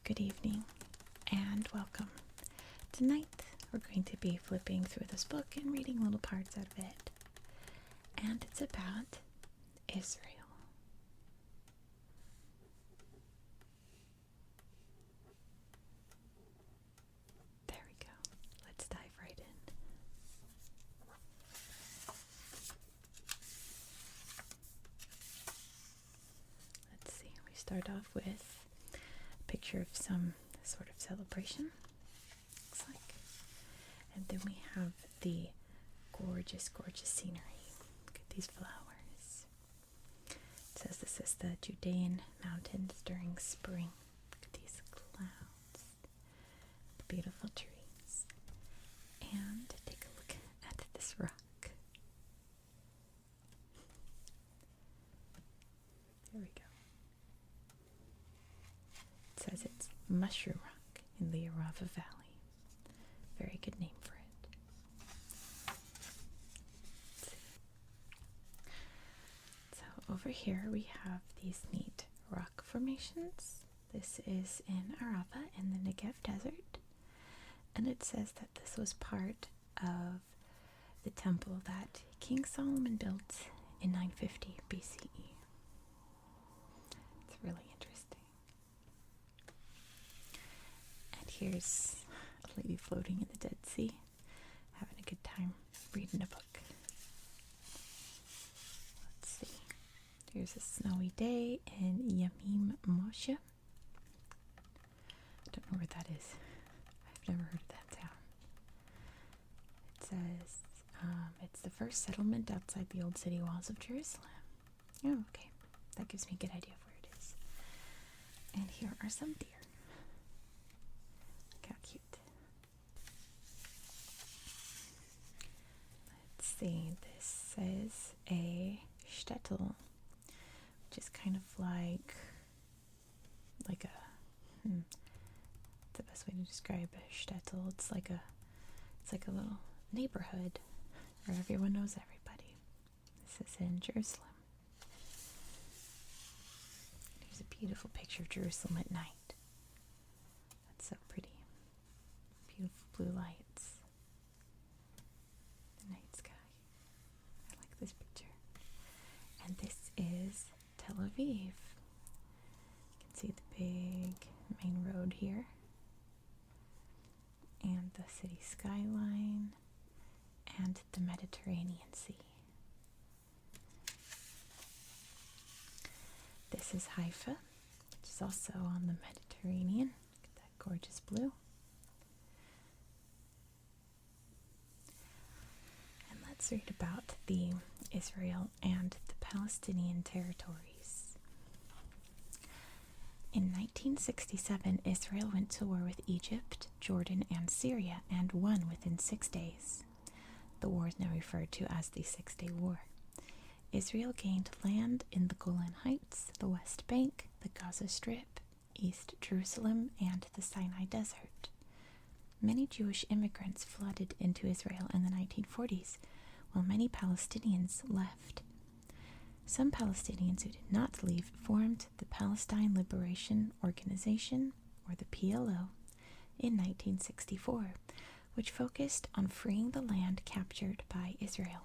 good evening, and welcome. Tonight we're going to be flipping through this book and reading little parts out of it. And it's about Israel. There we go. Let's dive right in. Let's see, we start off with picture of some sort of celebration, looks like, and then we have the gorgeous scenery. Look at these flowers. It says this is the Judean mountains during spring. Look at these clouds, the beautiful trees, and take a look at this rock. There we go. It says it's Mushroom Rock in the Arava Valley. Very good name for it. So over here we have these neat rock formations. This is in Arava in the Negev Desert. And it says that this was part of the temple that King Solomon built in 950 BCE. It's really interesting. And here's a lady floating in the Dead Sea, having a good time reading a book. Let's see. Here's a snowy day in Yamim Moshe. I don't know where that is. I've never heard of that town. It says it's the first settlement outside the old city walls of Jerusalem. Oh, okay. That gives me a good idea of where it is. And here are some deer. Look how cute. Let's see. This says a shtetl, which is kind of like a the best way to describe a shtetl. It's like a little neighborhood where everyone knows everybody. This is in Jerusalem. Here's a beautiful picture of Jerusalem at night. That's so pretty. Beautiful blue lights. The night sky. I like this picture. And this is Tel Aviv. You can see the big main road here. And the city skyline. And the Mediterranean Sea. This is Haifa, which is also on the Mediterranean. Look at that gorgeous blue. And let's read about the Israel and the Palestinian territories. In 1967, Israel went to war with Egypt, Jordan, and Syria, and won within 6 days. The war is now referred to as the Six-Day War. Israel gained land in the Golan Heights, the West Bank, the Gaza Strip, East Jerusalem, and the Sinai Desert. Many Jewish immigrants flooded into Israel in the 1940s, while many Palestinians left. Some Palestinians who did not leave formed the Palestine Liberation Organization, or the PLO, in 1964, which focused on freeing the land captured by Israel.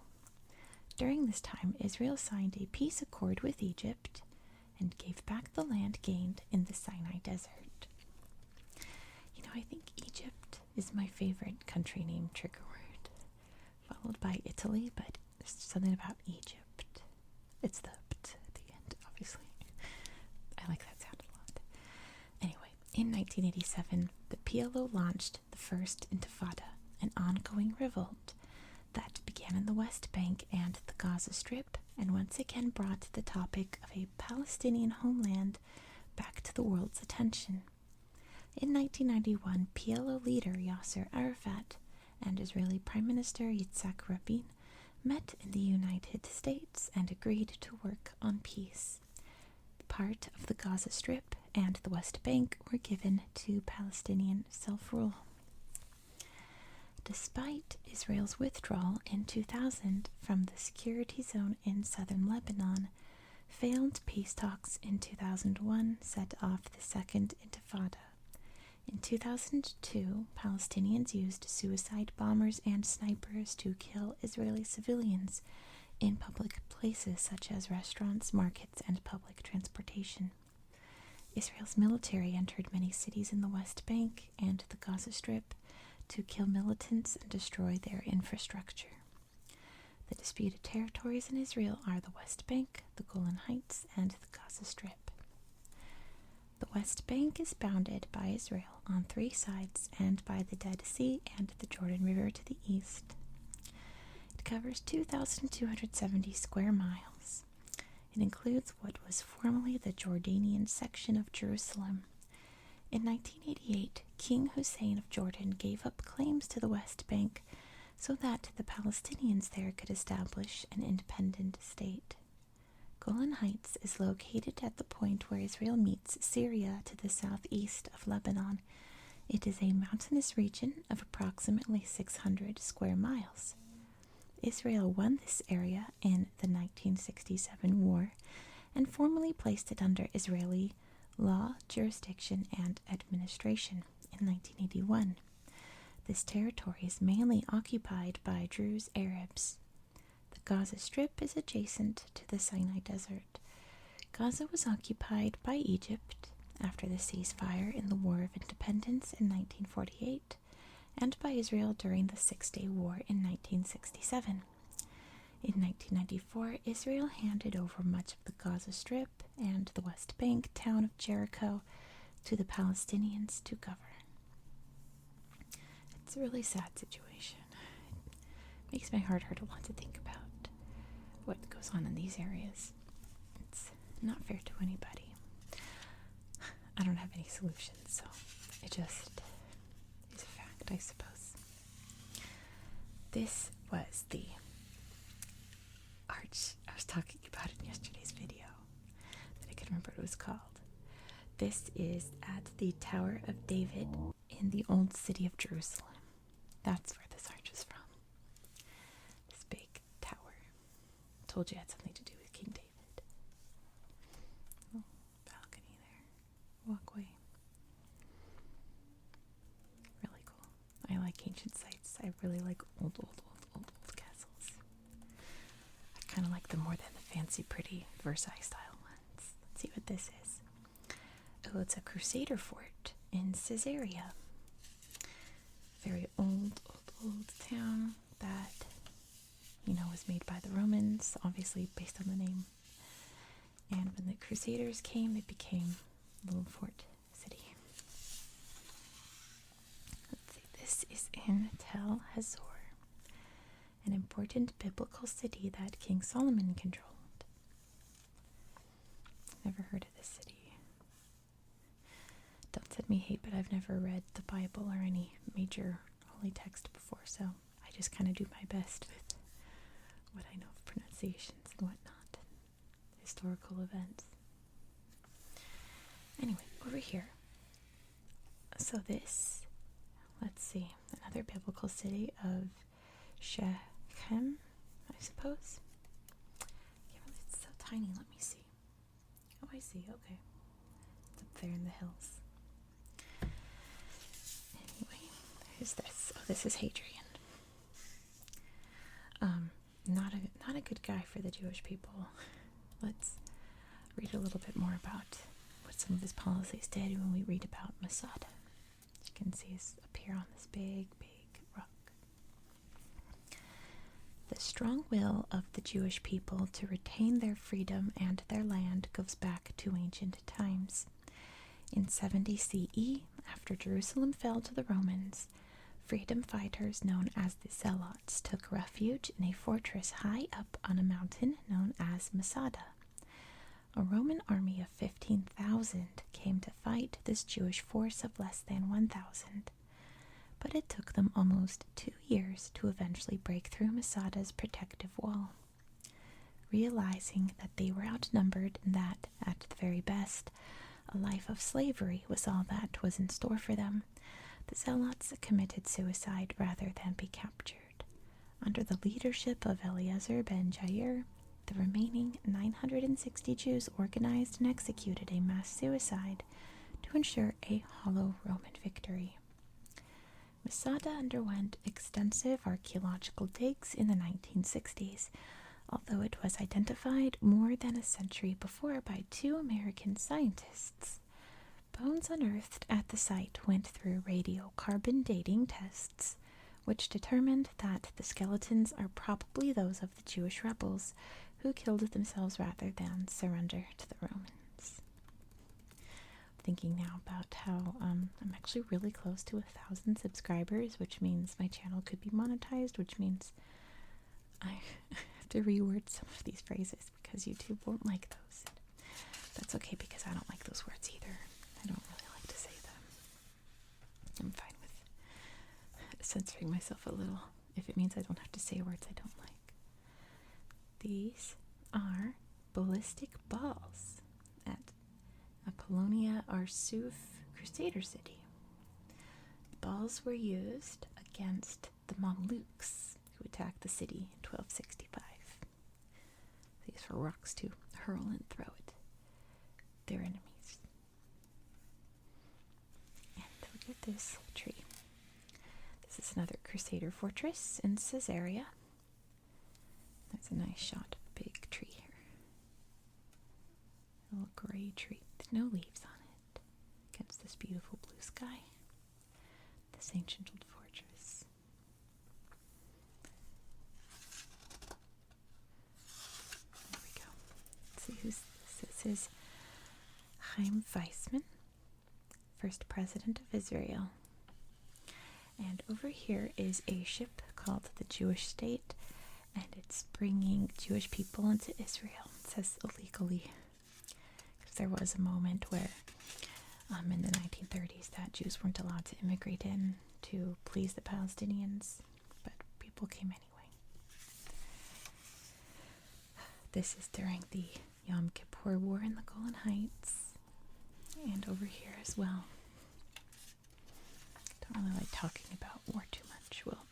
During this time, Israel signed a peace accord with Egypt and gave back the land gained in the Sinai Desert. You know, I think Egypt is my favorite country name trigger word, followed by Italy, but there's something about Egypt. It's the pt at the end, obviously. I like that sound a lot. Anyway, in 1987, the PLO launched the First Intifada, an ongoing revolt that began in the West Bank and the Gaza Strip, and once again brought the topic of a Palestinian homeland back to the world's attention. In 1991, PLO leader Yasser Arafat and Israeli Prime Minister Yitzhak Rabin met in the United States and agreed to work on peace. Part of the Gaza Strip and the West Bank were given to Palestinian self-rule. Despite Israel's withdrawal in 2000 from the security zone in southern Lebanon, failed peace talks in 2001 set off the Second Intifada. In 2002, Palestinians used suicide bombers and snipers to kill Israeli civilians in public places such as restaurants, markets, and public transportation. Israel's military entered many cities in the West Bank and the Gaza Strip to kill militants and destroy their infrastructure. The disputed territories in Israel are the West Bank, the Golan Heights, and the Gaza Strip. The West Bank is bounded by Israel on 3 sides and by the Dead Sea and the Jordan River to the east. It covers 2,270 square miles. It includes what was formerly the Jordanian section of Jerusalem. In 1988, King Hussein of Jordan gave up claims to the West Bank so that the Palestinians there could establish an independent state. Golan Heights is located at the point where Israel meets Syria to the southeast of Lebanon. It is a mountainous region of approximately 600 square miles. Israel won this area in the 1967 war and formally placed it under Israeli law, jurisdiction, and administration in 1981. This territory is mainly occupied by Druze Arabs. The Gaza Strip is adjacent to the Sinai Desert. Gaza was occupied by Egypt after the ceasefire in the War of Independence in 1948 and by Israel during the Six-Day War in 1967. In 1994, Israel handed over much of the Gaza Strip and the West Bank town of Jericho to the Palestinians to govern. It's a really sad situation. It makes my heart hurt a lot to think about what goes on in these areas. It's not fair to anybody. I don't have any solutions, so it just is a fact, I suppose. This was the arch I was talking about in yesterday's video, that I could remember what it was called. This is at the Tower of David in the old city of Jerusalem. That's where this arch is from. This big tower. Told you it had something to do with King David. Oh, balcony there. Walkway. Really cool. I like ancient sites. I really like old castles. I kind of like them more than the fancy, pretty Versailles style ones. Let's see what this is. Oh, it's a Crusader fort in Caesarea. Very old town that, was made by the Romans, obviously based on the name. And when the Crusaders came, it became a little fort city. Let's see, this is in Tel Hazor, an important biblical city that King Solomon controlled. Never heard of this city. Don't send me hate, but I've never read the Bible or any major holy text before, so I just kind of do my best with what I know of pronunciations and whatnot, historical events. Anyway, over here. So this, let's see, another biblical city of Shechem, I suppose. It's so tiny, let me see. Oh, I see, okay. It's up there in the hills. Anyway, who's this? Oh, this is Hadrian. Not a good guy for the Jewish people. Let's read a little bit more about what some of his policies did when we read about Masada. You can see is up here on this big rock. The strong will of the Jewish people to retain their freedom and their land goes back to ancient times. In 70 CE, after Jerusalem fell to the Romans, freedom fighters known as the Zealots took refuge in a fortress high up on a mountain known as Masada. A Roman army of 15,000 came to fight this Jewish force of less than 1,000, but it took them almost 2 years to eventually break through Masada's protective wall. Realizing that they were outnumbered and that, at the very best, a life of slavery was all that was in store for them, the Zealots committed suicide rather than be captured. Under the leadership of Eleazar ben Jair, the remaining 960 Jews organized and executed a mass suicide to ensure a hollow Roman victory. Masada underwent extensive archaeological digs in the 1960s, although it was identified more than a century before by two American scientists. Bones unearthed at the site went through radiocarbon dating tests, which determined that the skeletons are probably those of the Jewish rebels who killed themselves rather than surrender to the Romans. Thinking now about how I'm actually really close to 1,000 subscribers, which means my channel could be monetized, which means I have to reword some of these phrases because YouTube won't like those. That's okay because I don't like those words either. I don't really like to say them. I'm fine with censoring myself a little if it means I don't have to say words I don't like. These are ballistic balls at Apollonia Arsuf Crusader city. Balls were used against the Mamluks who attacked the city in 1265. These were rocks to hurl and throw at their enemies. And look at this tree. This is another Crusader Fortress in Caesarea. That's a nice shot of a big tree here. A little gray tree with no leaves on it against this beautiful blue sky. This ancient old fortress. There we go. Let's see who's this. This is Chaim Weizmann, first president of Israel. And over here is a ship called the Jewish State, and it's bringing Jewish people into Israel. It says illegally, because there was a moment where in the 1930s that Jews weren't allowed to immigrate in to please the Palestinians, but people came anyway. This is during the Yom Kippur War in the Golan Heights, and over here as well. Don't really like talking about war too much. Well,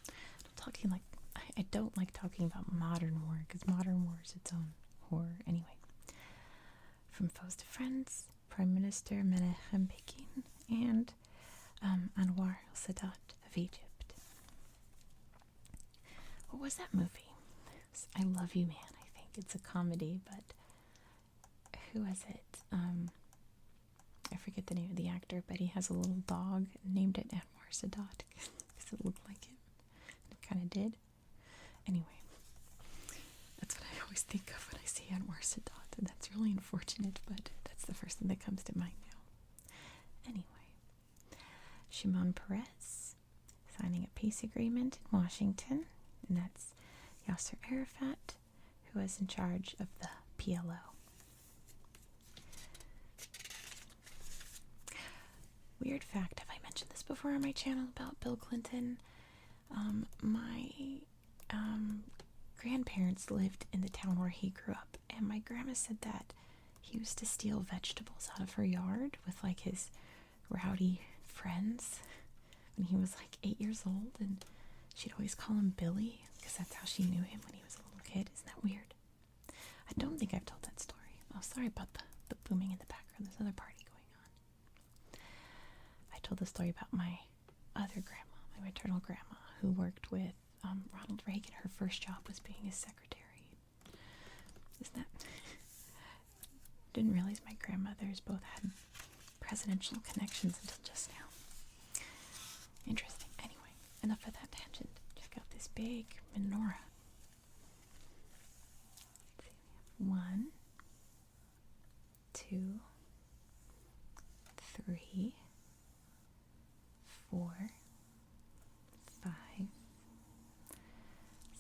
I don't like talking about modern war, because modern war is its own horror anyway. From foes to friends, Prime Minister Menachem Begin and Anwar al-Sadat of Egypt. What was that movie? I Love You Man, I think. It's a comedy, but who was it? I forget the name of the actor, but he has a little dog named it Anwar Sadat because it looked like him. It kind of did. Anyway, that's what I always think of when I see Anwar Sadat, and that's really unfortunate, but that's the first thing that comes to mind now. Anyway, Shimon Peres signing a peace agreement in Washington, and that's Yasser Arafat, who was in charge of the PLO. Weird fact, have I mentioned this before on my channel about Bill Clinton? My grandparents lived in the town where he grew up, and my grandma said that he used to steal vegetables out of her yard with like his rowdy friends when he was like 8 years old, and she'd always call him Billy because that's how she knew him when he was a little kid. Isn't that weird? I don't think I've told that story. Oh, sorry about the booming in the background. There's another party going on. I told the story about my other grandma, my maternal grandma, who worked with Ronald Reagan. Her first job was being his secretary. Isn't that... Didn't realize my grandmothers both had presidential connections until just now. Interesting. Anyway, enough of that tangent. Check out this big menorah. Let's see, we have 1, 2, 3, 4, 5,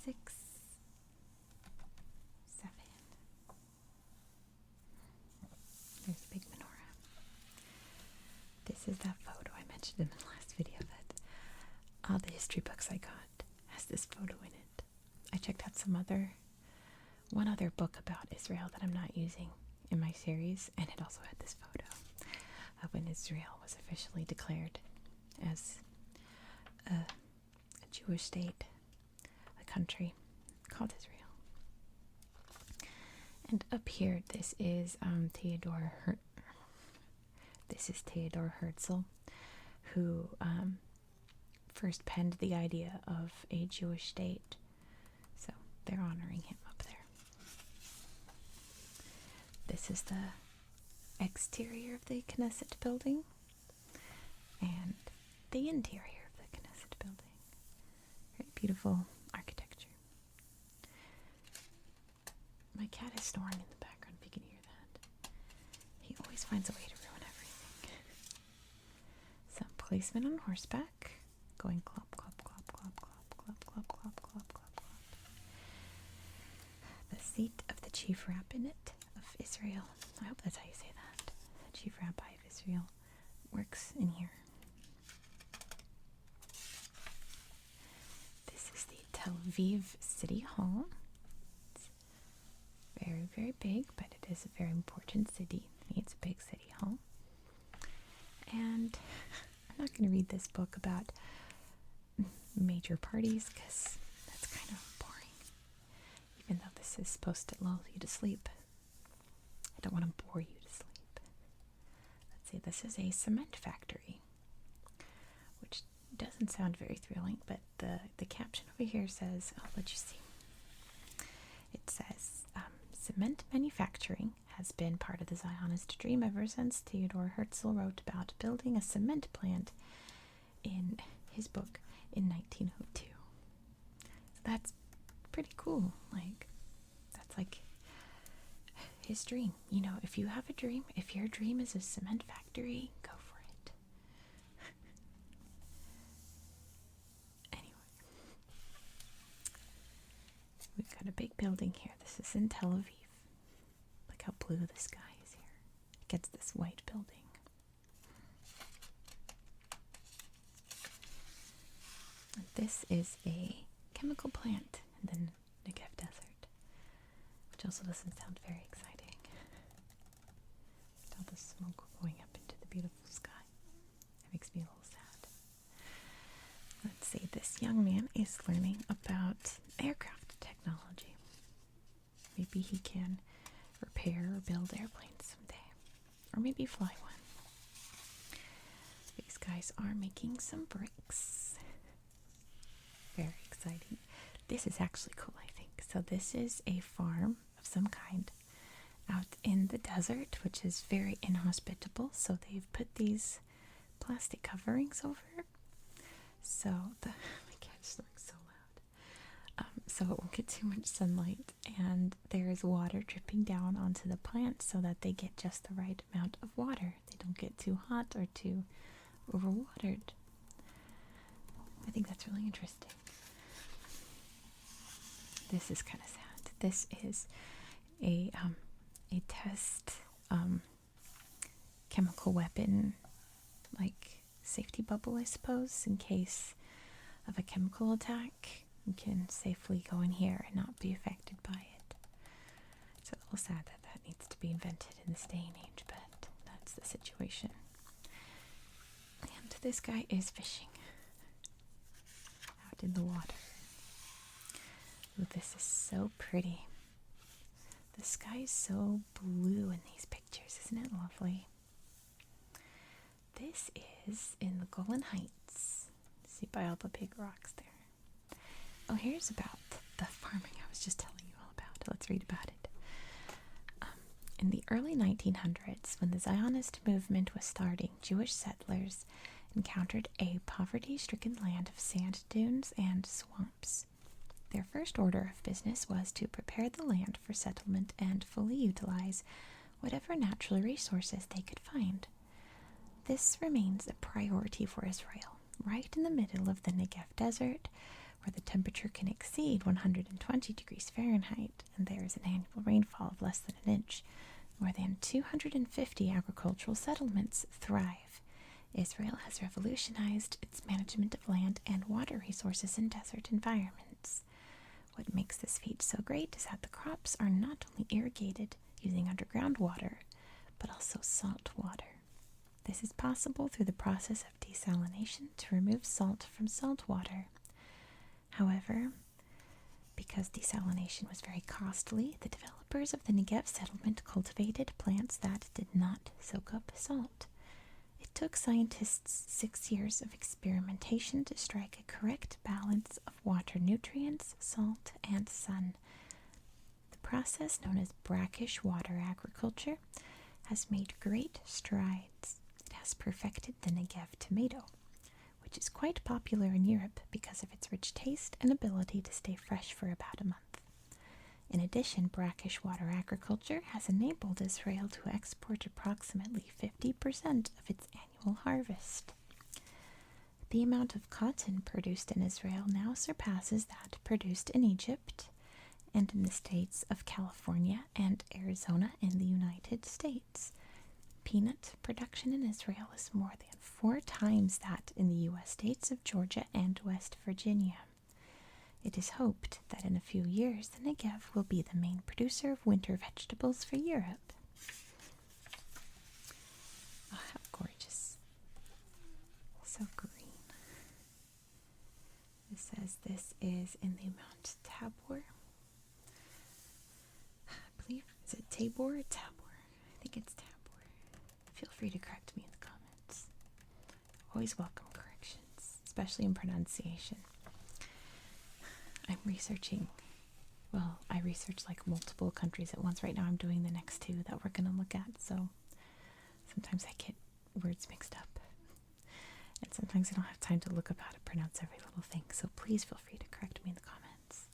6, 7. There's a big menorah. This is that photo I mentioned in the last video that all the history books I got has this photo in it. I checked out one other book about Israel that I'm not using in my series, and it also had this photo of when Israel was officially declared as a Jewish state, a country called Israel. And up here, this is Theodore This is Theodor Herzl, who first penned the idea of a Jewish state. So they're honoring him up there. This is the exterior of the Knesset building and the interior of the Knesset building. Very beautiful architecture. My cat is snoring in the background, if you can hear that. He always finds a way to ruin everything. Some policemen on horseback going clop, clop, clop, clop, clop, clop, clop, clop, clop, clop, clop. The seat of the chief rabbinate of Israel. I hope that's how you say that. The chief rabbi of Israel works in here. This is the Tel Aviv City Hall. It's very, very big, but it is a very important city. It's a big city hall. And I'm not going to read this book about major parties because that's kind of boring. Even though this is supposed to lull you to sleep. I don't want to bore you to sleep. Let's see, this is a cement factory, which doesn't sound very thrilling, but the caption over here says, I'll let you see. It says, cement manufacturing has been part of the Zionist dream ever since Theodor Herzl wrote about building a cement plant in his book in 1902. That's pretty cool. That's like his dream. You know, if you have a dream, if your dream is a cement factory, go for it. Anyway, we've got a big building here. This is in Tel Aviv. Look how blue the sky is here against this white building. And this is a chemical plant in the Negev Desert, which also doesn't sound very exciting. All the smoke going up into the beautiful sky. It makes me a little sad. Let's see, this young man is learning about aircraft technology. Maybe he can repair or build airplanes someday. Or maybe fly one. These guys are making some bricks. Very exciting. This is actually cool, I think. So this is a farm of some kind out in the desert, which is very inhospitable. So they've put these plastic coverings over. So my cat's snoring so loud. So it won't get too much sunlight, and there's water dripping down onto the plants so that they get just the right amount of water. They don't get too hot or too overwatered. I think that's really interesting. This is kind of sad. This is a test chemical weapon, like safety bubble, I suppose, in case of a chemical attack. You can safely go in here and not be affected by it. It's a little sad that needs to be invented in this day and age, but that's the situation. And this guy is fishing out in the water. Ooh, this is so pretty. The sky is so blue in these pictures, isn't it lovely? This is in the Golan Heights. See by all the big rocks there. Oh, here's about the farming I was just telling you all about. Let's read about it. In the early 1900s, when the Zionist movement was starting, Jewish settlers encountered a poverty-stricken land of sand dunes and swamps. Their first order of business was to prepare the land for settlement and fully utilize whatever natural resources they could find. This remains a priority for Israel, right in the middle of the Negev Desert, where the temperature can exceed 120 degrees Fahrenheit, and there is an annual rainfall of less than an inch. More than 250 agricultural settlements thrive. Israel has revolutionized its management of land and water resources in desert environments. What makes this feat so great is that the crops are not only irrigated using underground water, but also salt water. This is possible through the process of desalination to remove salt from salt water. However, because desalination was very costly, the developers of the Negev settlement cultivated plants that did not soak up salt. took scientists 6 years of experimentation to strike a correct balance of water nutrients, salt, and sun. The process, known as brackish water agriculture, has made great strides. It has perfected the Negev tomato, which is quite popular in Europe because of its rich taste and ability to stay fresh for about a month. In addition, brackish water agriculture has enabled Israel to export approximately 50% of its annual harvest. The amount of cotton produced in Israel now surpasses that produced in Egypt and in the states of California and Arizona in the United States. Peanut production in Israel is more than 4 times that in the U.S. states of Georgia and West Virginia. It is hoped that in a few years the Negev will be the main producer of winter vegetables for Europe. Oh, how gorgeous. So green. It says this is in the Mount Tabor. I believe, is it Tabor or Tabor? I think it's Tabor. Feel free to correct me in the comments. Always welcome corrections, especially in pronunciation. I'm researching, well, I research like multiple countries at once. Right now I'm doing the next 2 that we're going to look at, so sometimes I get words mixed up. And sometimes I don't have time to look up how to pronounce every little thing, so please feel free to correct me in the comments.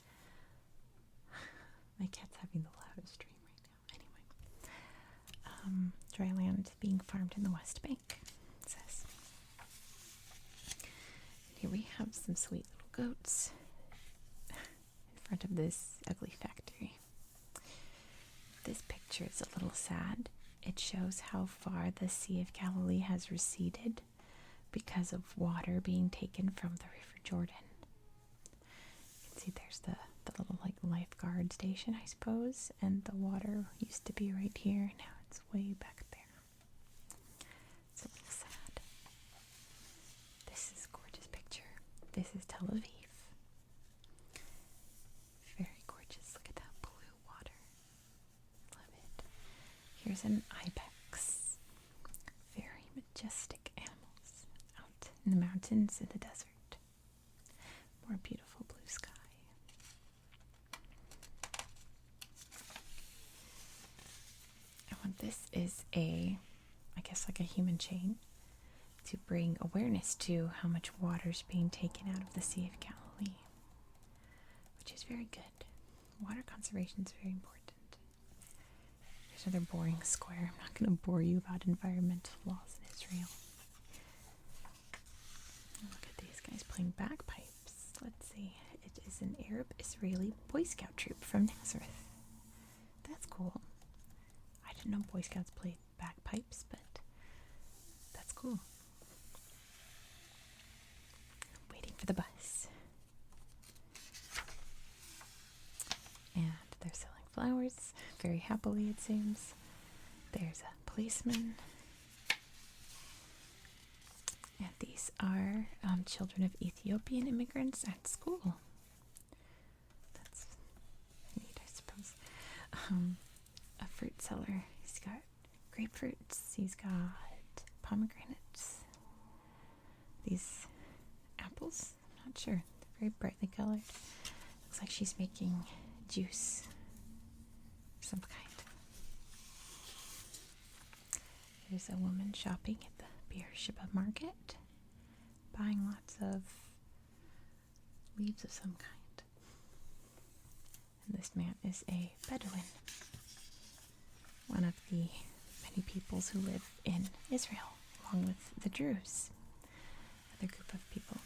My cat's having the loudest dream right now. Anyway, dry land being farmed in the West Bank, it says. Here we have some sweet little goats in front of this ugly factory. This picture is a little sad. It shows how far the Sea of Galilee has receded because of water being taken from the River Jordan. You can see there's the little like lifeguard station, I suppose, and the water used to be right here. Now it's way back there. It's a little sad. This is a gorgeous picture. This is Tel Aviv. Very gorgeous. Look at that blue water. Love it. Here's an ibex. Very majestic animals out in the mountains, in the desert. More beautiful blue sky. This is I guess like a human chain to bring awareness to how much water is being taken out of the Sea of Galilee, which is very good. Water conservation is very important. Here's another boring square. I'm not going to bore you about environmental laws in Israel. Look at these guys playing bagpipes. Let's see. It is an Arab-Israeli Boy Scout troop from Nazareth. That's cool. I didn't know Boy Scouts played bagpipes, but that's cool. Waiting for the bus. And they're selling flowers, very happily it seems. There's a policeman. And these are children of Ethiopian immigrants at school. That's neat, I suppose. A fruit seller. He's got grapefruits. He's got pomegranates. These apples. I'm not sure. They're very brightly colored. Looks like she's making juice of some kind. There's a woman shopping at the Beersheba market, buying lots of leaves of some kind. And this man is a Bedouin, one of the many peoples who live in Israel, along with the Druze, another group of people.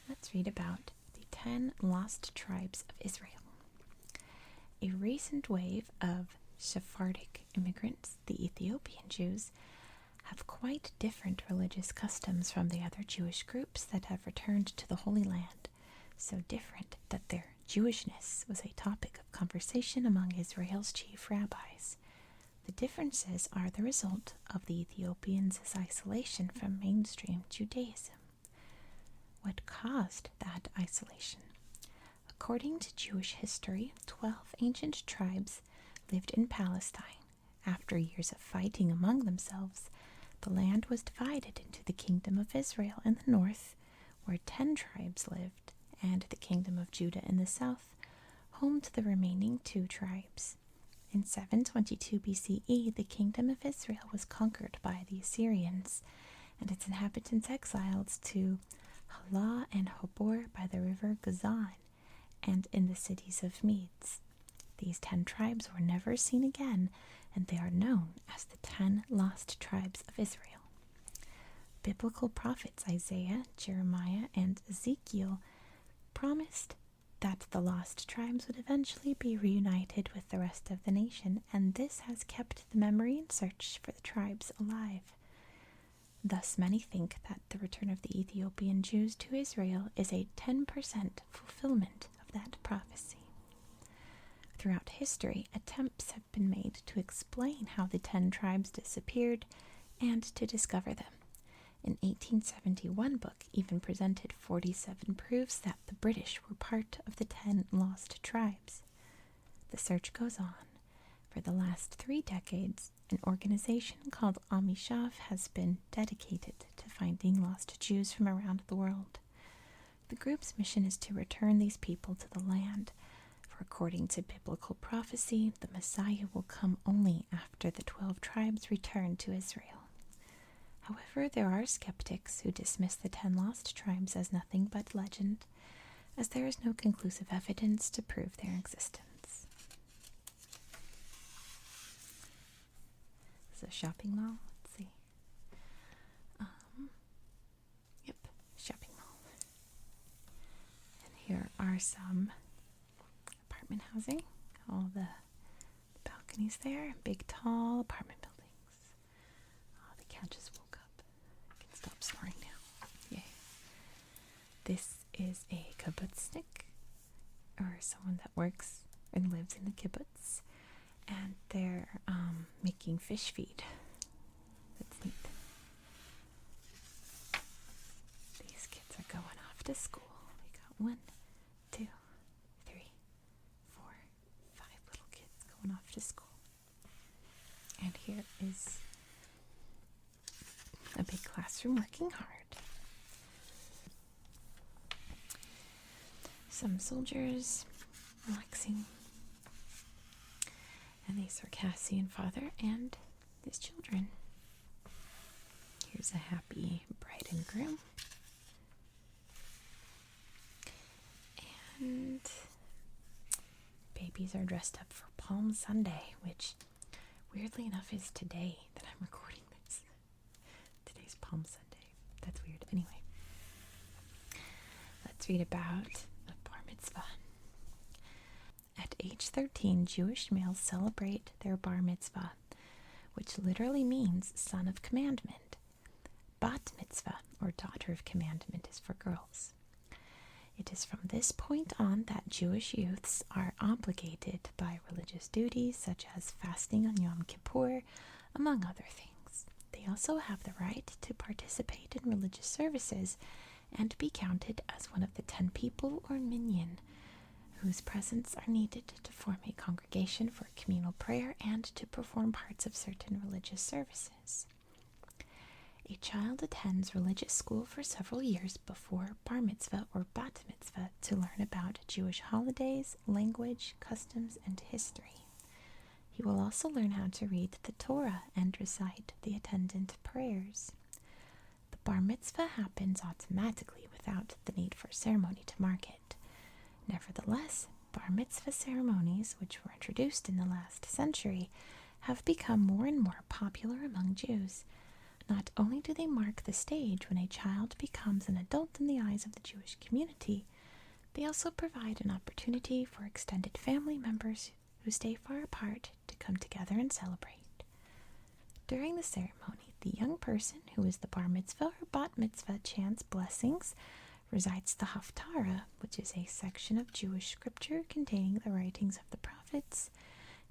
Let's read about the 10 lost tribes of Israel. A recent wave of Sephardic immigrants, the Ethiopian Jews, have quite different religious customs from the other Jewish groups that have returned to the Holy Land, so different that their Jewishness was a topic of conversation among Israel's chief rabbis. The differences are the result of the Ethiopians' isolation from mainstream Judaism. What caused that isolation? According to Jewish history, 12 ancient tribes lived in Palestine. After years of fighting among themselves, The land was divided into the Kingdom of Israel in the north, where 10 tribes lived, and the Kingdom of Judah in the south, home to the remaining 2 tribes. In 722 BCE, the Kingdom of Israel was conquered by the Assyrians, and its inhabitants exiled to Halah and Habor by the river Gazan, and in the cities of Medes. These 10 tribes were never seen again, and they are known as the 10 lost tribes of Israel. Biblical prophets Isaiah, Jeremiah, and Ezekiel promised that the lost tribes would eventually be reunited with the rest of the nation, and this has kept the memory and search for the tribes alive. Thus, many think that the return of the Ethiopian Jews to Israel is a 10% fulfillment of that prophecy. Throughout history, attempts have been made to explain how the 10 tribes disappeared and to discover them. An 1871 book even presented 47 proofs that the British were part of the 10 lost tribes. The search goes on. For the last 3 decades, an organization called Amishav has been dedicated to finding lost Jews from around the world. The group's mission is to return these people to the land, for according to biblical prophecy, the Messiah will come only after the 12 tribes return to Israel. However, there are skeptics who dismiss the 10 lost tribes as nothing but legend, as there is no conclusive evidence to prove their existence. This is a shopping mall. Let's see. Yep, shopping mall. And here are some apartment housing. All the balconies there. Big, tall apartment buildings. Oh, the cat just woke up. I can stop snoring now. Yay. This is a kibbutznik, or someone that works and lives in the kibbutz, and they're making fish feed. That's neat. These kids are going off to school. We got 1, 2, 3, 4, 5 little kids going off to school. And here is a big classroom working hard. Some soldiers relaxing. And these are Cassie and father and his children. Here's a happy bride and groom. And babies are dressed up for Palm Sunday, which weirdly enough is today that I'm recording this. Today's Palm Sunday. That's weird. Anyway, let's read about the Bar Mitzvah. At age 13, Jewish males celebrate their Bar Mitzvah, which literally means son of commandment. Bat Mitzvah, or daughter of commandment, is for girls. It is from this point on that Jewish youths are obligated by religious duties such as fasting on Yom Kippur, among other things. They also have the right to participate in religious services and be counted as one of the 10 people or minyan, whose presence are needed to form a congregation for communal prayer and to perform parts of certain religious services. A child attends religious school for several years before bar mitzvah or bat mitzvah to learn about Jewish holidays, language, customs, and history. He will also learn how to read the Torah and recite the attendant prayers. The bar mitzvah happens automatically without the need for ceremony to mark it. Nevertheless, bar mitzvah ceremonies, which were introduced in the last century, have become more and more popular among Jews. Not only do they mark the stage when a child becomes an adult in the eyes of the Jewish community, they also provide an opportunity for extended family members who stay far apart to come together and celebrate. During the ceremony, the young person who is the bar mitzvah or bat mitzvah chants blessings, recites the Haftarah, which is a section of Jewish scripture containing the writings of the prophets,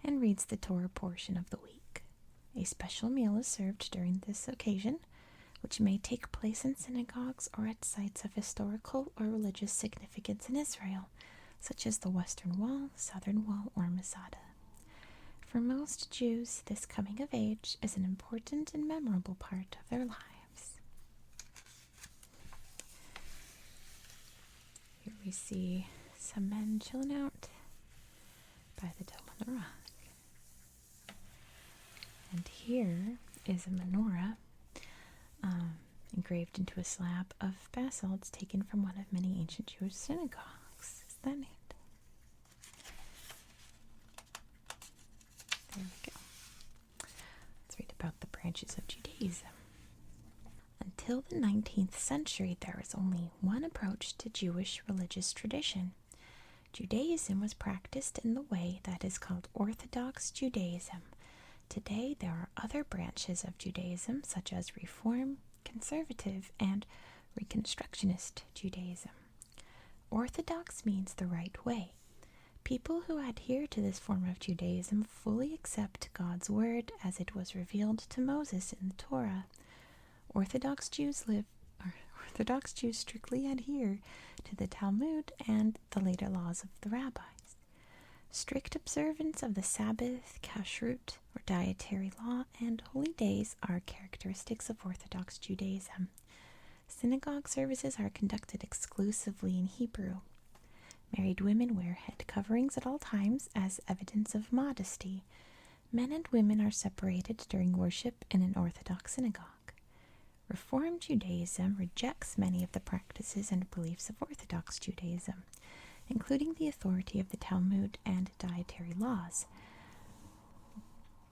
and reads the Torah portion of the week. A special meal is served during this occasion, which may take place in synagogues or at sites of historical or religious significance in Israel, such as the Western Wall, Southern Wall, or Masada. For most Jews, this coming of age is an important and memorable part of their lives. Here we see some men chilling out by the Menorah. And here is a menorah engraved into a slab of basalt taken from one of many ancient Jewish synagogues. Isn't that neat? There we go. Let's read about the branches of Judaism. Until the 19th century, there was only one approach to Jewish religious tradition. Judaism was practiced in the way that is called Orthodox Judaism. Today, there are other branches of Judaism, such as Reform, Conservative, and Reconstructionist Judaism. Orthodox means the right way. People who adhere to this form of Judaism fully accept God's word as it was revealed to Moses in the Torah. Orthodox Jews strictly adhere to the Talmud and the later laws of the rabbis. Strict observance of the Sabbath, kashrut, or dietary law, and holy days are characteristics of Orthodox Judaism. Synagogue services are conducted exclusively in Hebrew. Married women wear head coverings at all times as evidence of modesty. Men and women are separated during worship in an Orthodox synagogue. Reform Judaism rejects many of the practices and beliefs of Orthodox Judaism, including the authority of the Talmud and dietary laws.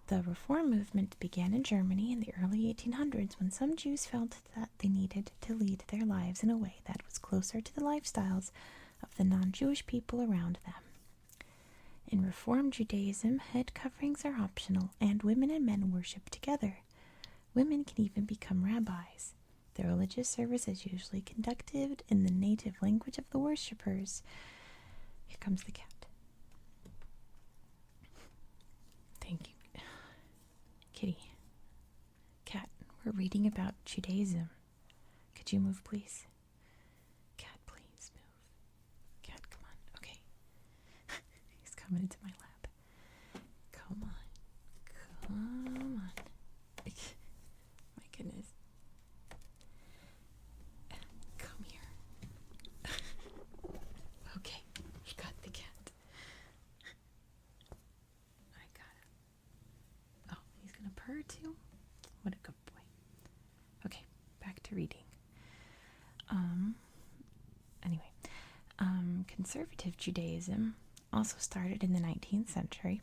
The Reform movement began in Germany in the early 1800s when some Jews felt that they needed to lead their lives in a way that was closer to the lifestyles of the non-Jewish people around them. In Reform Judaism, head coverings are optional and women and men worship together. Women can even become rabbis. The religious service is usually conducted in the native language of the worshippers. Here comes the cat. Thank you. Kitty. Cat, we're reading about Judaism. Could you move, please? Cat, please move. Cat, come on. Okay. He's coming into my lap. Come on. Come on. My goodness. Come here. Okay, we got the cat. I got it. Oh, he's gonna purr too? What a good boy. Okay, back to reading. Conservative Judaism also started in the 19th century.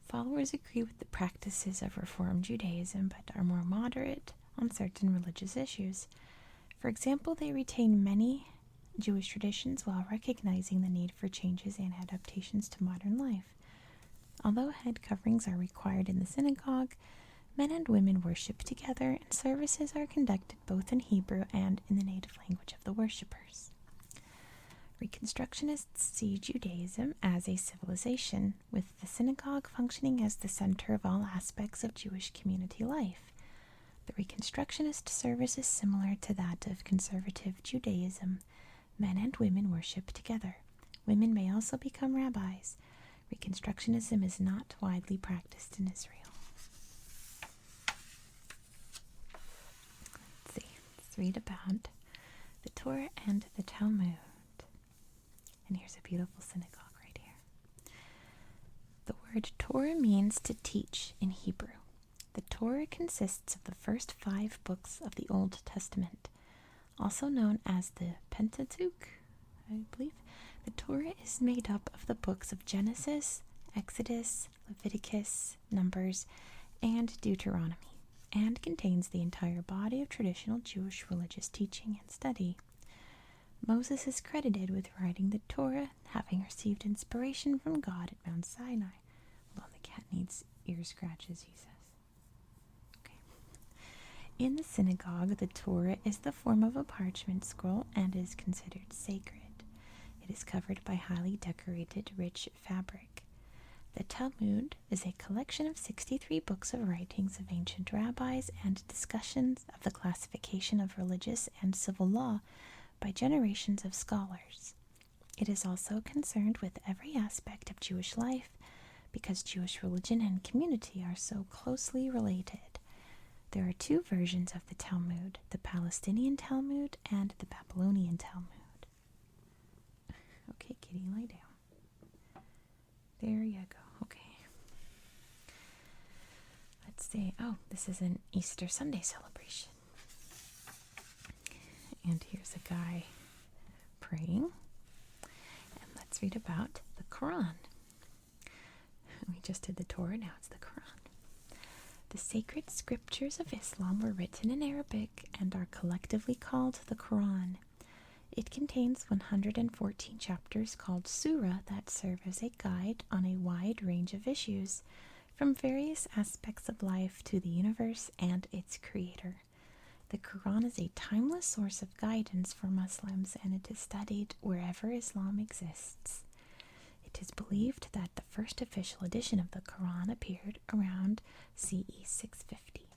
Followers agree with the practices of Reform Judaism, but are more moderate on certain religious issues. For example, they retain many Jewish traditions while recognizing the need for changes and adaptations to modern life. Although head coverings are required in the synagogue, men and women worship together, and services are conducted both in Hebrew and in the native language of the worshippers. Reconstructionists see Judaism as a civilization, with the synagogue functioning as the center of all aspects of Jewish community life. The Reconstructionist service is similar to that of conservative Judaism. Men and women worship together. Women may also become rabbis. Reconstructionism is not widely practiced in Israel. Let's read about the Torah and the Talmud. And here's a beautiful synagogue right here. The word Torah means to teach in Hebrew. The Torah consists of the first 5 books of the Old Testament, also known as the Pentateuch, I believe. The Torah is made up of the books of Genesis, Exodus, Leviticus, Numbers, and Deuteronomy, and contains the entire body of traditional Jewish religious teaching and study. Moses is credited with writing the Torah, having received inspiration from God at Mount Sinai. Hold on, the cat needs ear scratches, he says. Okay. In the synagogue, the Torah is the form of a parchment scroll and is considered sacred. It is covered by highly decorated, rich fabric. The Talmud is a collection of 63 books of writings of ancient rabbis and discussions of the classification of religious and civil law by generations of scholars. It is also concerned with every aspect of Jewish life, because Jewish religion and community are so closely related. There are two versions of the Talmud, the Palestinian Talmud and the Babylonian Talmud. Okay, kitty, lie down. There you go. Okay. Let's see. Oh, this is an Easter Sunday celebration. And here's a guy praying. And let's read about the Quran. We just did the Torah, now it's the Quran. The sacred scriptures of Islam were written in Arabic and are collectively called the Quran. It contains 114 chapters called surah that serve as a guide on a wide range of issues, from various aspects of life to the universe and its creator. The Quran is a timeless source of guidance for Muslims, and it is studied wherever Islam exists. It is believed that the first official edition of the Quran appeared around CE 650.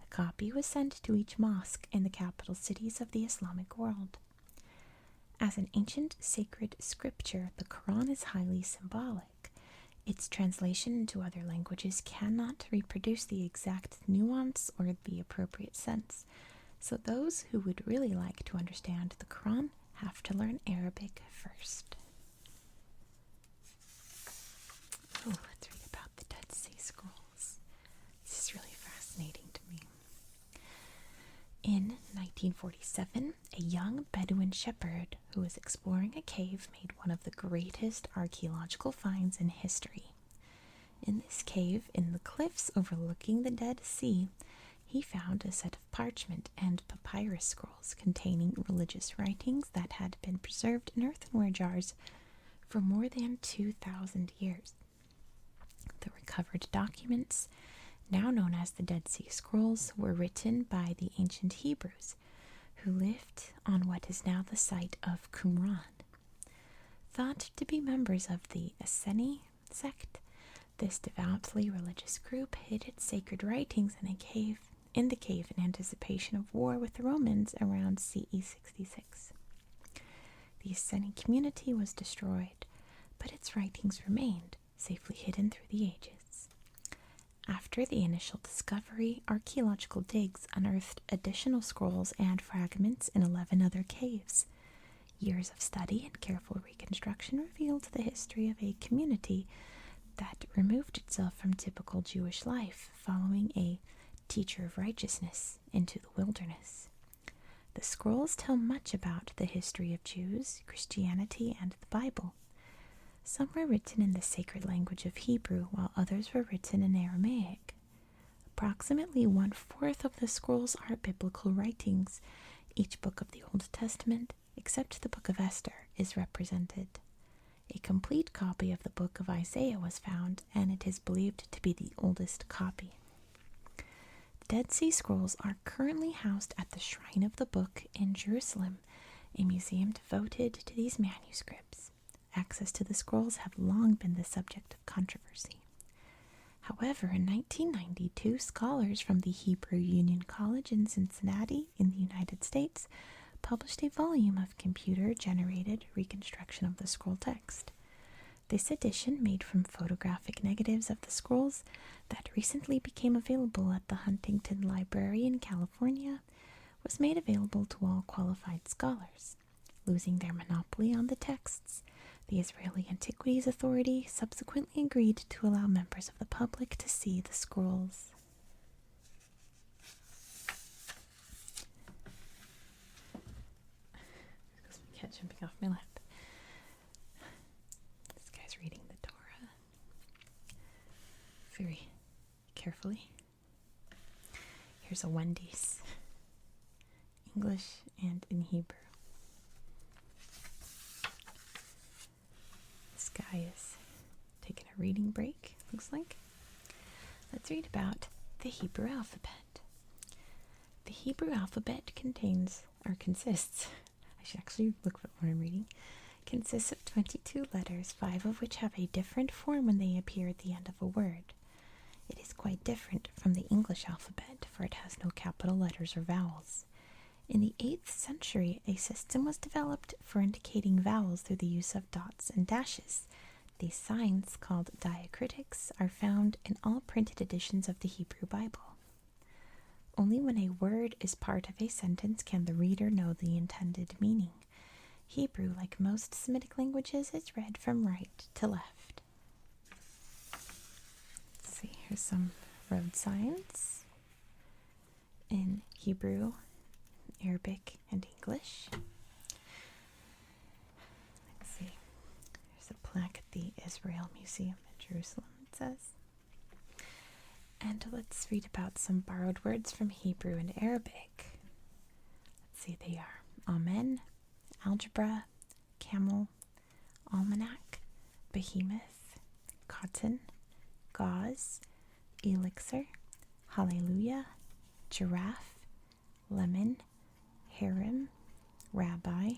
A copy was sent to each mosque in the capital cities of the Islamic world. As an ancient sacred scripture, the Quran is highly symbolic. Its translation into other languages cannot reproduce the exact nuance or the appropriate sense, so those who would really like to understand the Quran have to learn Arabic first. Oh, let's read about the Dead Sea Scrolls. This is really fascinating to me. In 1947, a young Bedouin shepherd who was exploring a cave made one of the greatest archaeological finds in history. In this cave, in the cliffs overlooking the Dead Sea, he found a set of parchment and papyrus scrolls containing religious writings that had been preserved in earthenware jars for more than 2,000 years. The recovered documents, now known as the Dead Sea Scrolls, were written by the ancient Hebrews, who lived on what is now the site of Qumran. Thought to be members of the Esseni sect, this devoutly religious group hid its sacred writings in the cave in anticipation of war with the Romans around CE 66. The Esseni community was destroyed, but its writings remained, safely hidden through the ages. After the initial discovery, archaeological digs unearthed additional scrolls and fragments in 11 other caves. Years of study and careful reconstruction revealed the history of a community that removed itself from typical Jewish life, following a teacher of righteousness into the wilderness. The scrolls tell much about the history of Jews, Christianity, and the Bible. Some were written in the sacred language of Hebrew, while others were written in Aramaic. Approximately 1/4 of the scrolls are biblical writings. Each book of the Old Testament, except the book of Esther, is represented. A complete copy of the book of Isaiah was found, and it is believed to be the oldest copy. The Dead Sea Scrolls are currently housed at the Shrine of the Book in Jerusalem, a museum devoted to these manuscripts. Access to the scrolls have long been the subject of controversy. However, in 1992, scholars from the Hebrew Union College in Cincinnati, in the United States, published a volume of computer-generated reconstruction of the scroll text. This edition, made from photographic negatives of the scrolls that recently became available at the Huntington Library in California, was made available to all qualified scholars. Losing their monopoly on the texts, the Israeli Antiquities Authority subsequently agreed to allow members of the public to see the scrolls. There's my cat jumping off my lap. This guy's reading the Torah very carefully. Here's a Wendy's, English and in Hebrew. This guy is taking a reading break, looks like. Let's read about the Hebrew alphabet. The Hebrew alphabet consists, I should actually look at what I'm reading, consists of 22 letters, 5 of which have a different form when they appear at the end of a word. It is quite different from the English alphabet, for it has no capital letters or vowels. In the 8th century, a system was developed for indicating vowels through the use of dots and dashes, These signs, called diacritics, are found in all printed editions of the Hebrew Bible. Only when a word is part of a sentence can the reader know the intended meaning. Hebrew, like most Semitic languages, is read from right to left. Let's see, here's some road signs in Hebrew, Arabic, and English. Let's see, there's a plaque at the Israel Museum in Jerusalem, it says. And let's read about some borrowed words from Hebrew and Arabic. Let's see, they are amen, algebra, camel, almanac, behemoth, cotton, gauze, elixir, hallelujah, giraffe, lemon, harem, rabbi,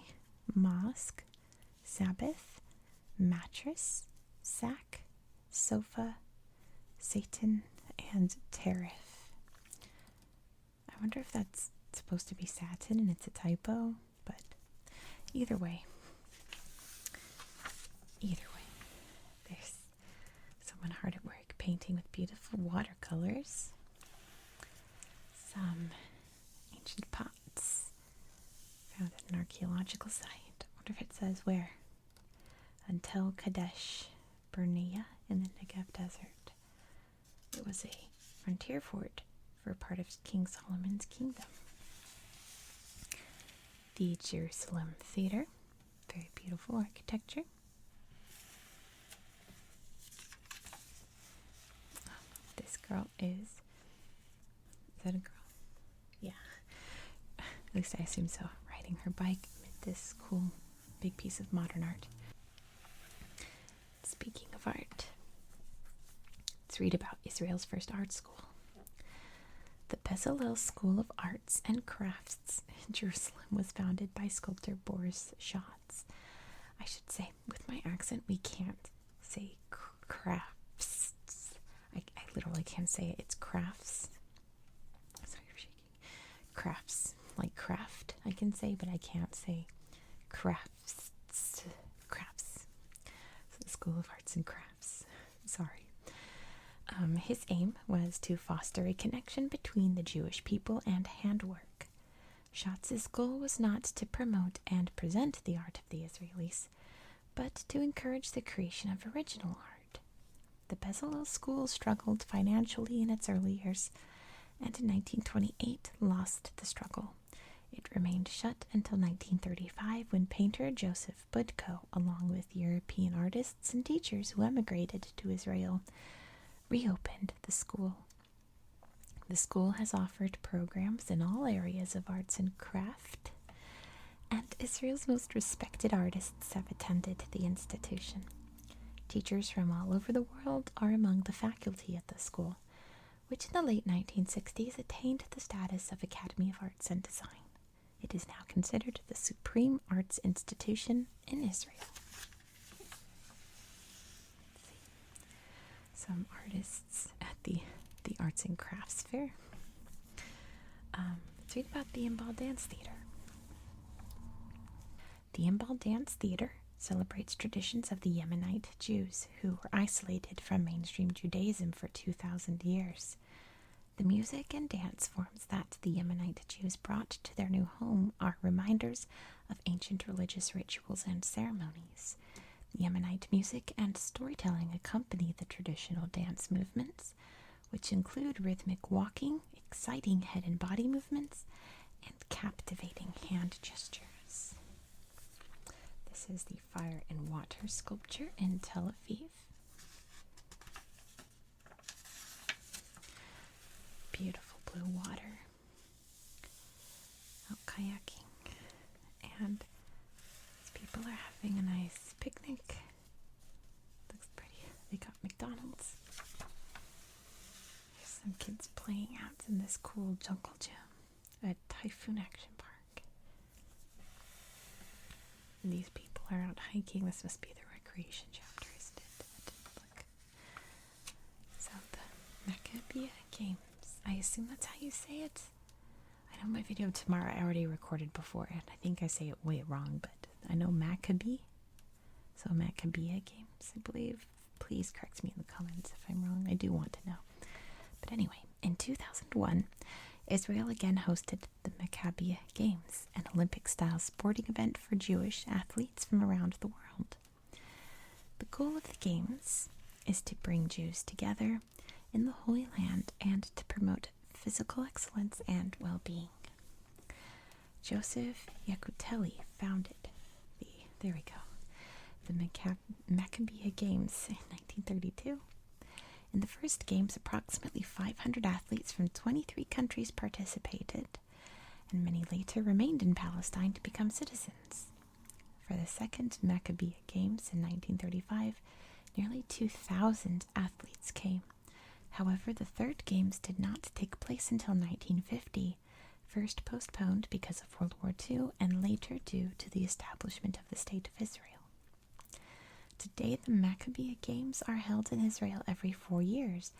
mosque, Sabbath, mattress, sack, sofa, Satan, and tariff. I wonder if that's supposed to be satin and it's a typo, but either way, there's someone hard at work painting with beautiful watercolors. Some ancient pots found at an archaeological site. I wonder if it says where. Until Kadesh Barnea in the Negev Desert. It was a frontier fort for part of King Solomon's kingdom. The Jerusalem Theater, very beautiful architecture. This girl is that a girl? Yeah. At least I assume so. Riding her bike amid this cool big piece of modern art. Speaking of art, let's read about Israel's first art school. The Bezalel School of Arts and Crafts in Jerusalem was founded by sculptor Boris Schatz. I should say, with my accent, we can't say crafts. I literally can't say it. It's crafts. Sorry for shaking. Crafts, like craft, I can say, but I can't say crafts. Crafts. So the School of Arts and Crafts. Sorry. His aim was to foster a connection between the Jewish people and handwork. Schatz's goal was not to promote and present the art of the Israelis, but to encourage the creation of original art. The Bezalel School struggled financially in its early years, and in 1928 lost the struggle. It remained shut until 1935 when painter Joseph Budko, along with European artists and teachers who emigrated to Israel, reopened the school. The school has offered programs in all areas of arts and craft, and Israel's most respected artists have attended the institution. Teachers from all over the world are among the faculty at the school, which in the late 1960s attained the status of Academy of Arts and Design. It is now considered the supreme arts institution in Israel. Some artists at the Arts and Crafts Fair. Let's read about the Imbal Dance Theater. The Imbal Dance Theater celebrates traditions of the Yemenite Jews who were isolated from mainstream Judaism for 2,000 years. The music and dance forms that the Yemenite Jews brought to their new home are reminders of ancient religious rituals and ceremonies. Yemenite music and storytelling accompany the traditional dance movements, which include rhythmic walking, exciting head and body movements, and captivating hand gestures. This is the Fire and Water sculpture in Tel Aviv. Beautiful blue water. Out kayaking. And people are having a nice picnic. Looks pretty. They got McDonald's. There's some kids playing out in this cool jungle gym at Typhoon Action Park. And these people are out hiking. This must be the recreation chapter, isn't it? Look. So the Maccabiah Games. I assume that's how you say it. I know my video tomorrow I already recorded before, and I think I say it way wrong, but I know Maccabee. So Maccabiah Games, I believe. Please correct me in the comments if I'm wrong. I do want to know. But anyway, in 2001, Israel again hosted the Maccabiah Games, an Olympic-style sporting event for Jewish athletes from around the world. The goal of the Games is to bring Jews together in the Holy Land and to promote physical excellence and well-being. Joseph Yakutelli founded the Maccabiah Games in 1932. In the first games, approximately 500 athletes from 23 countries participated, and many later remained in Palestine to become citizens. For the second Maccabiah Games in 1935, nearly 2,000 athletes came. However, the third games did not take place until 1950, first postponed because of World War II and later due to the establishment of the State of Israel. Today, the Maccabiah Games are held in Israel every 4 years.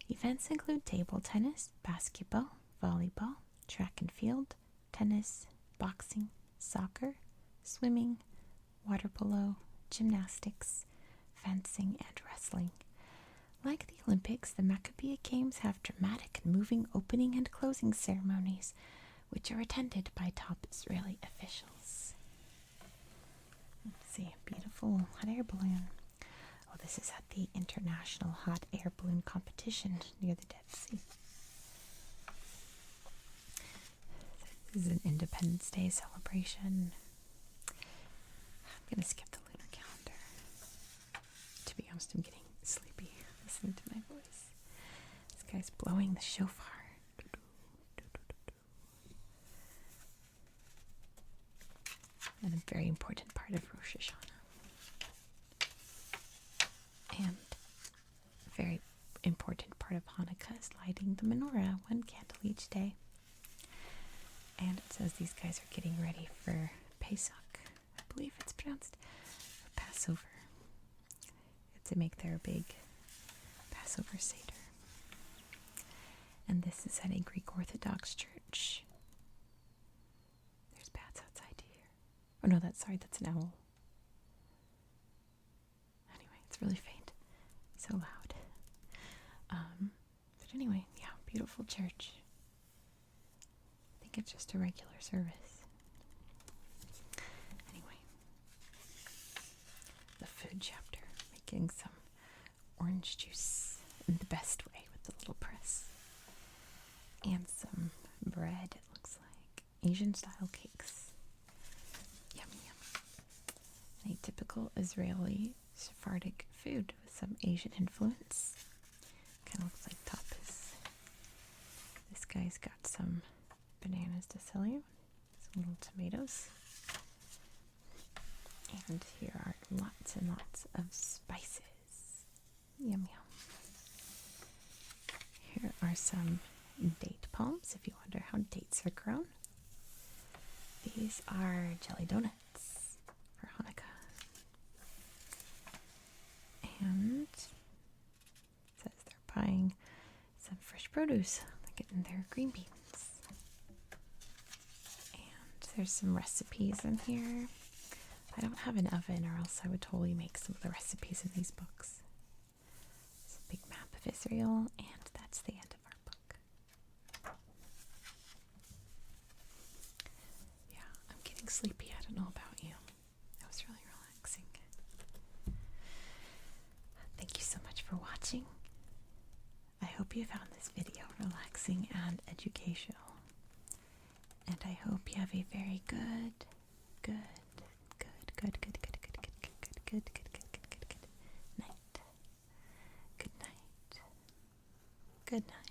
Events include table tennis, basketball, volleyball, track and field, tennis, boxing, soccer, swimming, water polo, gymnastics, fencing, and wrestling. Like the Olympics, the Maccabiah Games have dramatic and moving opening and closing ceremonies, which are attended by top Israeli officials. Let's see, a beautiful hot air balloon. Oh, this is at the International Hot Air Balloon Competition near the Dead Sea. This is an Independence Day celebration. I'm going to skip the lunar calendar. To be honest, I'm getting sleepy listening to my voice. This guy's blowing the shofar. And a very important part of Rosh Hashanah. And a very important part of Hanukkah is lighting the menorah, 1 candle each day. And it says these guys are getting ready for Pesach. I believe it's pronounced Passover. To make their big Passover Seder. And this is at a Greek Orthodox church. There's bats outside to hear. Oh no, that's an owl. Anyway, it's really faint. So loud. But anyway, yeah, beautiful church. I think it's just a regular service. Anyway. The food chapter. Making some orange juice in the best way with the little press. And some bread, it looks like. Asian style cakes. Yummy, yummy. And a typical Israeli Sephardic food with some Asian influence. Kind of looks like tapas. This guy's got some bananas to sell you. Some little tomatoes. And here are lots and lots of spices. Yum, yum. Here are some date palms, if you wonder how dates are grown. These are jelly donuts for Hanukkah. And it says they're buying some fresh produce. They're getting their green beans. And there's some recipes in here. I don't have an oven, or else I would totally make some of the recipes in these books. It's a big map of Israel, and that's the end of our book. Yeah, I'm getting sleepy. I don't know about you. That was really relaxing. Thank you so much for watching. I hope you found this video relaxing and educational. And I hope you have a very good night. Good night.